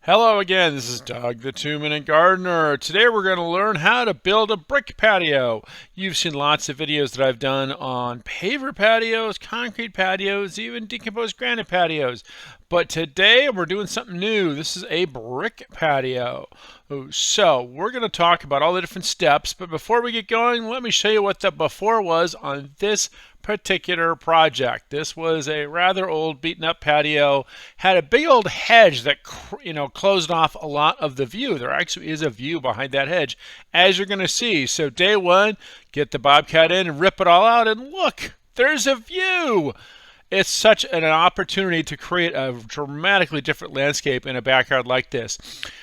Hello again, this is Doug the 2-Minute Gardener. Today we're going to learn how to build a brick patio. You've seen lots of videos that I've done on paver patios, concrete patios, even decomposed granite patios. But today we're doing something new. This is a brick patio. So we're going to talk about all the different steps, but before we get going, let me show you what the before was on this particular project. This was a rather old beaten up patio, had a big old hedge that closed off a lot of the view. There actually is a view behind that hedge, as you're going to see. So day one, get the bobcat in and rip it all out, and look, there's a view. It's such an opportunity to create a dramatically different landscape in a backyard like this.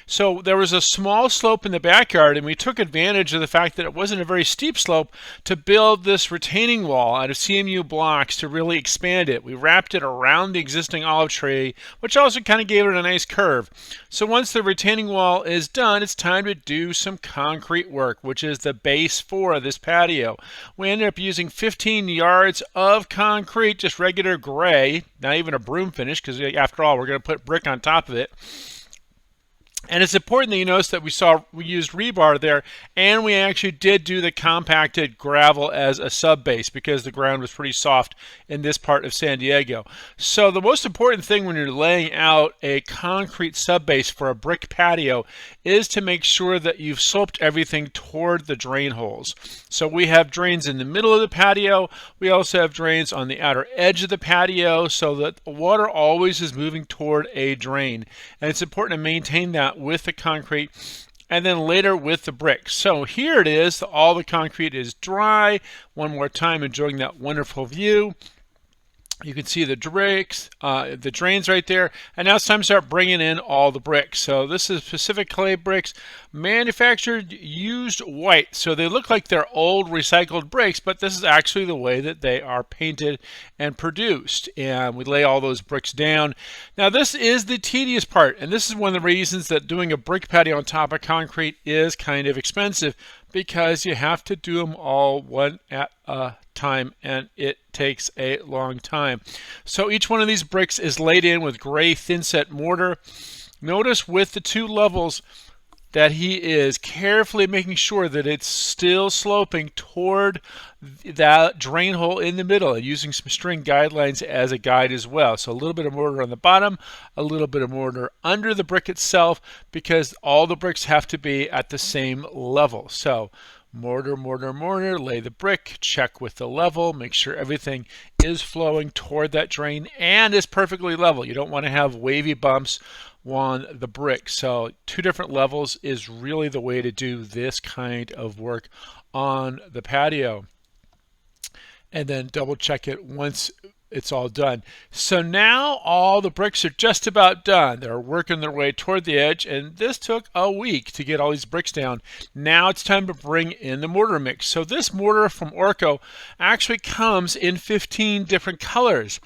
So there was a small slope in the backyard, and we took advantage of the fact that it wasn't a very steep slope to build this retaining wall out of CMU blocks to really expand it. We wrapped it around the existing olive tree, which also kind of gave it a nice curve. So once the retaining wall is done, it's time to do some concrete work, which is the base for this patio. We ended up using 15 yards of concrete, just regular gray, not even a broom finish, because after all, we're going to put brick on top of it. And it's important that you notice that we used rebar there, and we actually did do the compacted gravel as a sub base because the ground was pretty soft in this part of San Diego. So the most important thing when you're laying out a concrete sub base for a brick patio is to make sure that you've sloped everything toward the drain holes. So we have drains in the middle of the patio. We also have drains on the outer edge of the patio so that the water always is moving toward a drain. And it's important to maintain that with the concrete and then later with the bricks. So here it is, all the concrete is dry. One more time, enjoying that wonderful view. You can see the bricks, the drains right there, and now it's time to start bringing in all the bricks. So this is Pacific Clay bricks, manufactured used white. So they look like they're old recycled bricks, but this is actually the way that they are painted and produced. And we lay all those bricks down. Now this is the tedious part, and this is one of the reasons that doing a brick patio on top of concrete is kind of expensive, because you have to do them all one at a time, and it takes a long time. So each one of these bricks is laid in with gray thin-set mortar. Notice with the two levels that he is carefully making sure that it's still sloping toward that drain hole in the middle, and using some string guidelines as a guide as well. So a little bit of mortar on the bottom, a little bit of mortar under the brick itself, because all the bricks have to be at the same level. So mortar, mortar, mortar, lay the brick, check with the level, make sure everything is flowing toward that drain and is perfectly level. You don't want to have wavy bumps on the brick. So 2 different levels is really the way to do this kind of work on the patio. And then double check it once it's all done. So now all the bricks are just about done. They're working their way toward the edge, and this took a week to get all these bricks down. Now it's time to bring in the mortar mix. So this mortar from Orco actually comes in 15 different colors,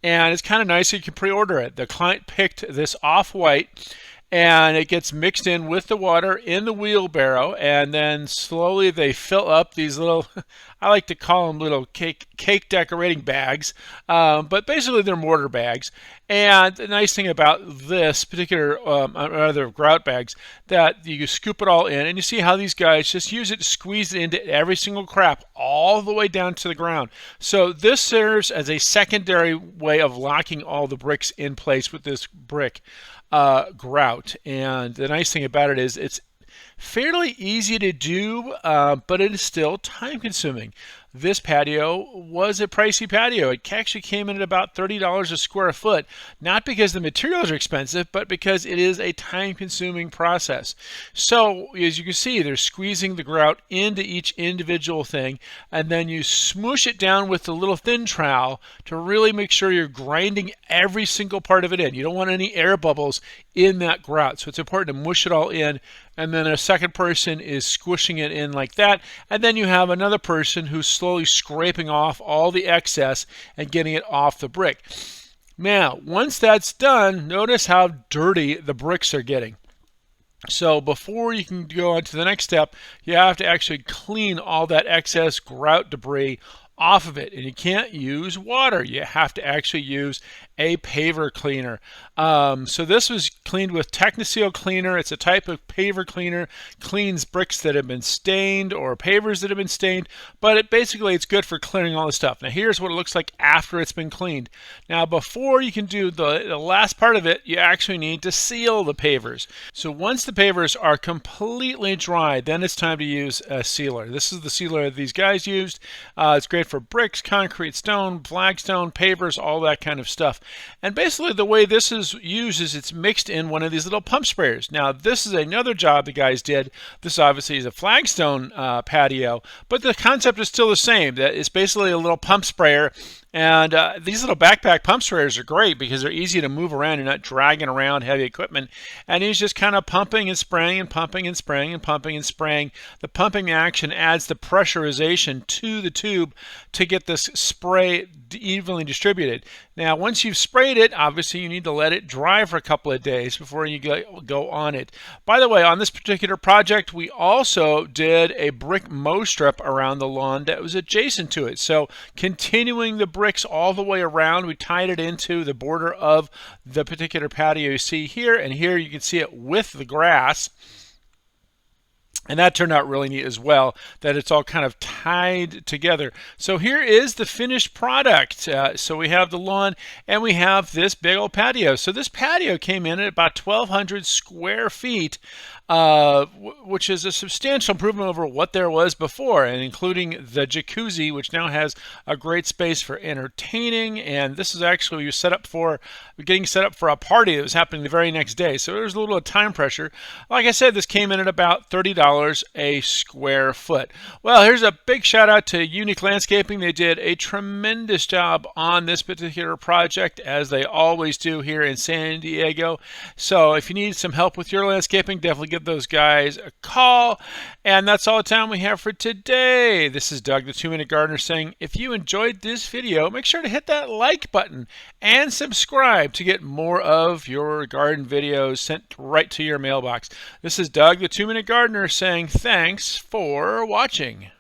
and it's kind of nice. You can pre-order it. The client picked this off-white, and it gets mixed in with the water in the wheelbarrow, and then slowly they fill up these little, I like to call them little cake decorating bags, but basically they're mortar bags. And the nice thing about this particular, other grout bags, that you scoop it all in, and you see how these guys just use it to squeeze it into every single crap all the way down to the ground. So this serves as a secondary way of locking all the bricks in place with this brick grout. And the nice thing about it is it's fairly easy to do, but it is still time consuming. This patio was a pricey patio. It actually came in at about $30 a square foot, not because the materials are expensive, but because it is a time-consuming process. So as you can see, they're squeezing the grout into each individual thing, and then you smoosh it down with the little thin trowel to really make sure you're grinding every single part of it in. You don't want any air bubbles in that grout, so it's important to mush it all in. And then a second person is squishing it in like that, and then you have another person who's slowly scraping off all the excess and getting it off the brick. Now, once that's done, notice how dirty the bricks are getting. So before you can go on to the next step, you have to actually clean all that excess grout debris off of it, and you can't use water. You have to actually use a paver cleaner. So this was cleaned with Technoseal cleaner. It's a type of paver cleaner, cleans bricks that have been stained or pavers that have been stained, but basically it's good for clearing all the stuff. Now here's what it looks like after it's been cleaned. Now before you can do the last part of it, you actually need to seal the pavers. So once the pavers are completely dry, then it's time to use a sealer. This is the sealer that these guys used. It's great for bricks, concrete, stone, flagstone, pavers, all that kind of stuff. And basically the way this is used is it's mixed in one of these little pump sprayers. Now this is another job the guys did. This obviously is a flagstone patio, but the concept is still the same. That it's basically a little pump sprayer. And these little backpack pump sprayers are great because they're easy to move around. You're not dragging around heavy equipment. And he's just kind of pumping and spraying and pumping and spraying and pumping and spraying. The pumping action adds the pressurization to the tube to get this spray evenly distributed. Now, once you've sprayed it, obviously you need to let it dry for a couple of days before you go on it. By the way, on this particular project, we also did a brick mow strip around the lawn that was adjacent to it. So continuing the bricks all the way around, we tied it into the border of the particular patio you see here, and here you can see it with the grass. And that turned out really neat as well, that it's all kind of tied together. So here is the finished product. So we have the lawn and we have this big old patio. So this patio came in at about 1,200 square feet, which is a substantial improvement over what there was before, and including the jacuzzi, which now has a great space for entertaining. And this is actually getting set up for a party that was happening the very next day. So there's a little time pressure. Like I said, this came in at about $30 a square foot. Well, here's a big shout out to Unique Landscaping. They did a tremendous job on this particular project, as they always do here in San Diego. So if you need some help with your landscaping, definitely give those guys a call. And that's all the time we have for today. This is Doug, the 2-Minute Gardener, saying if you enjoyed this video, make sure to hit that like button and subscribe to get more of your garden videos sent right to your mailbox. This is Doug, the 2-Minute Gardener, saying thanks for watching.